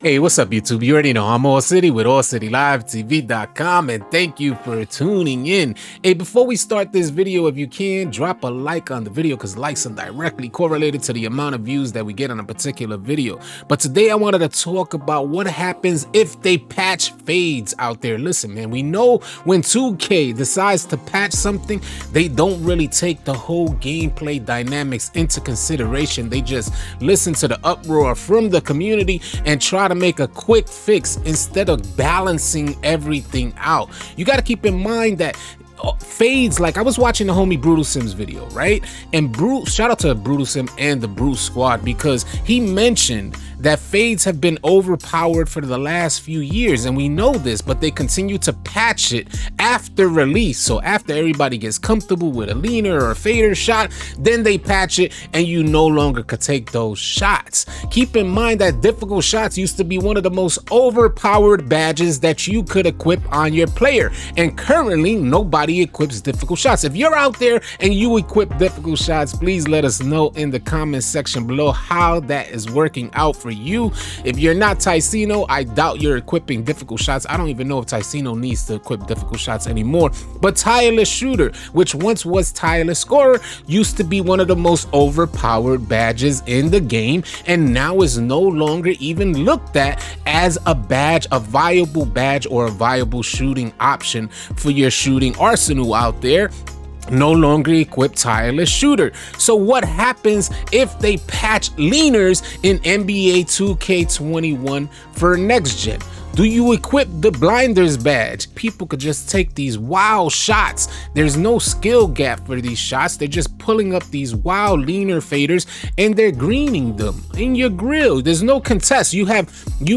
Hey, what's up, YouTube? You already know I'm AllCity with AllCityLiveTV.com, and thank you for tuning in. Hey, before we start this video, if you can, drop a like on the video because likes are directly correlated to the amount of views that we get on a particular video. But today I wanted to talk about what happens if they patch fades out there. Listen, man, we know when 2K decides to patch something, they don't really take the whole gameplay dynamics into consideration. They just listen to the uproar from the community and try to make a quick fix instead of balancing everything out. You got to keep in mind that fades, like I was watching the homie Brutal Sims video, right? And shout out to Brutal Sim and the Bruce Squad, because he mentioned that fades have been overpowered for the last few years, and we know this, but they continue to patch it after release. So after everybody gets comfortable with a leaner or a fader shot, then they patch it and you no longer could take those shots. Keep in mind that difficult shots used to be one of the most overpowered badges that you could equip on your player, and currently nobody equips difficult shots. If you're out there and you equip difficult shots, please let us know in the comment section below how that is working out for you. If you're not Ticino, I doubt you're equipping difficult shots. I don't even know if Ticino needs to equip difficult shots anymore. But Tireless Shooter, which once was Tireless Scorer, used to be one of the most overpowered badges in the game, and now is no longer even looked at as a badge, a viable badge or a viable shooting option for your shooting arsenal out there. No longer equipped Tireless Shooter. So what happens if they patch leaners in NBA 2K21 for next gen? Do you equip the blinders badge? People could just take these wild shots. There's no skill gap for these shots. They're just pulling up these wild leaner faders and they're greening them in your grill. There's no contest. You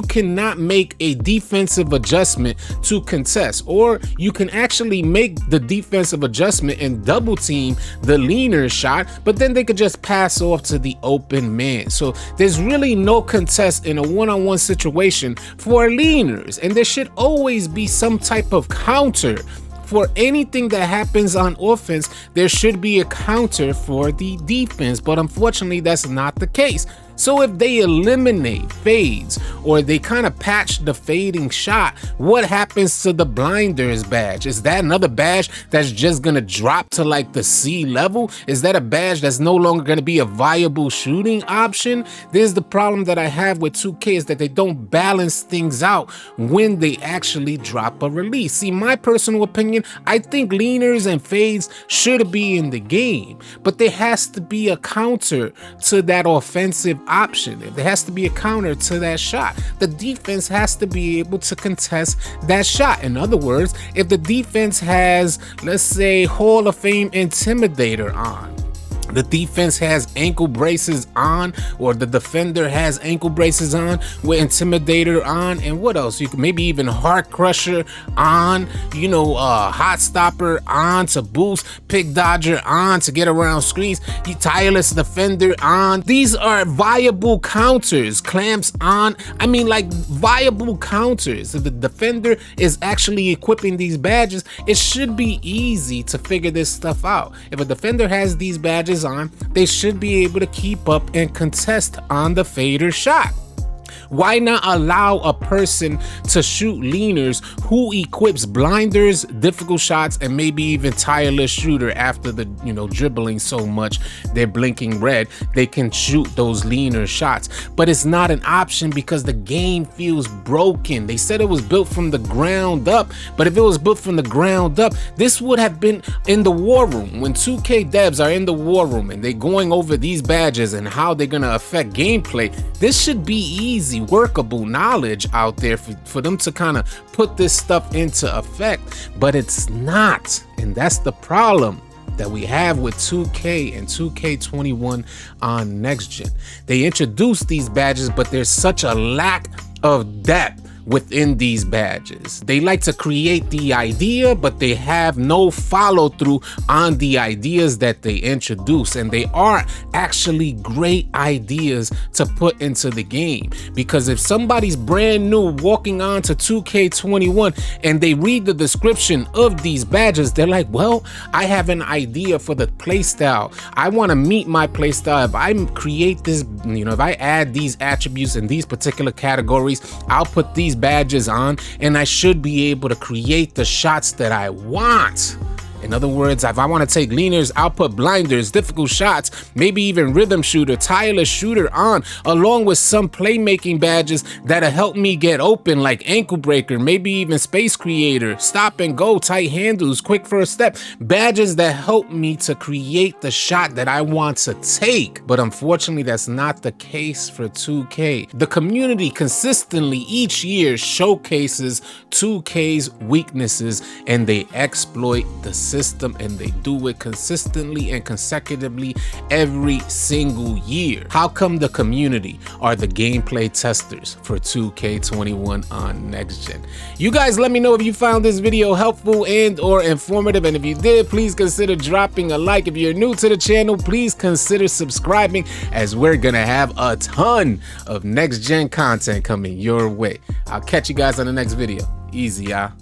cannot make a defensive adjustment to contest, or you can actually make the defensive adjustment and double team the leaner shot, but then they could just pass off to the open man. So there's really no contest in a one-on-one situation for leaner. And there should always be some type of counter for anything that happens on offense. There should be a counter for the defense, but unfortunately that's not the case. So if they eliminate fades or they kind of patch the fading shot, what happens to the blinders badge? Is that another badge that's just gonna drop to like the C level? Is that a badge that's no longer gonna be a viable shooting option? This is the problem that I have with 2K, is that they don't balance things out when they actually drop a release. See, my personal opinion, I think leaners and fades should be in the game, but there has to be a counter to that offensive option. If there has to be a counter to that shot, the defense has to be able to contest that shot. In other words, if the defense has, let's say, Hall of Fame Intimidator on, the defense has ankle braces on, or the defender has ankle braces on with Intimidator on, and what else? You can maybe even Heart Crusher on, Hot Stopper on to boost, Pick Dodger on to get around screens, Tireless Defender on. These are viable counters. Clamps on. I mean, like, viable counters. If the defender is actually equipping these badges, it should be easy to figure this stuff out. If a defender has these badges on, they should be able to keep up and contest on the fader shot. Why not allow a person to shoot leaners who equips blinders, difficult shots, and maybe even Tireless Shooter after the, dribbling so much they're blinking red, they can shoot those leaner shots. But it's not an option because the game feels broken. They said it was built from the ground up, but if it was built from the ground up, this would have been in the war room. When 2K devs are in the war room and they're going over these badges and how they're gonna affect gameplay, this should be easy, workable knowledge out there for them to kind of put this stuff into effect, but it's not. And that's the problem that we have with 2K and 2K21 on next gen. They introduced these badges, but there's such a lack of depth within these badges. They like to create the idea, but they have no follow through on the ideas that they introduce. And they are actually great ideas to put into the game, because if somebody's brand new walking on to 2K21 and they read the description of these badges, they're like, well, I have an idea for the playstyle. I want to meet my playstyle. If I create this, if I add these attributes in these particular categories, I'll put these badges on and I should be able to create the shots that I want. In other words, if I want to take leaners, I'll put blinders, difficult shots, maybe even rhythm shooter, tireless shooter on, along with some playmaking badges that'll help me get open, like ankle breaker, maybe even space creator, stop and go, tight handles, quick first step, badges that help me to create the shot that I want to take. But unfortunately, that's not the case for 2K. The community consistently each year showcases 2K's weaknesses, and they exploit the system, and they do it consistently and consecutively every single year. How come the community are the gameplay testers for 2K21 on next gen? You guys let me know if you found this video helpful and or informative, and if you did, please consider dropping a like. If you're new to the channel, please consider subscribing, as we're gonna have a ton of next gen content coming your way. I'll catch you guys on the next video. Easy, y'all.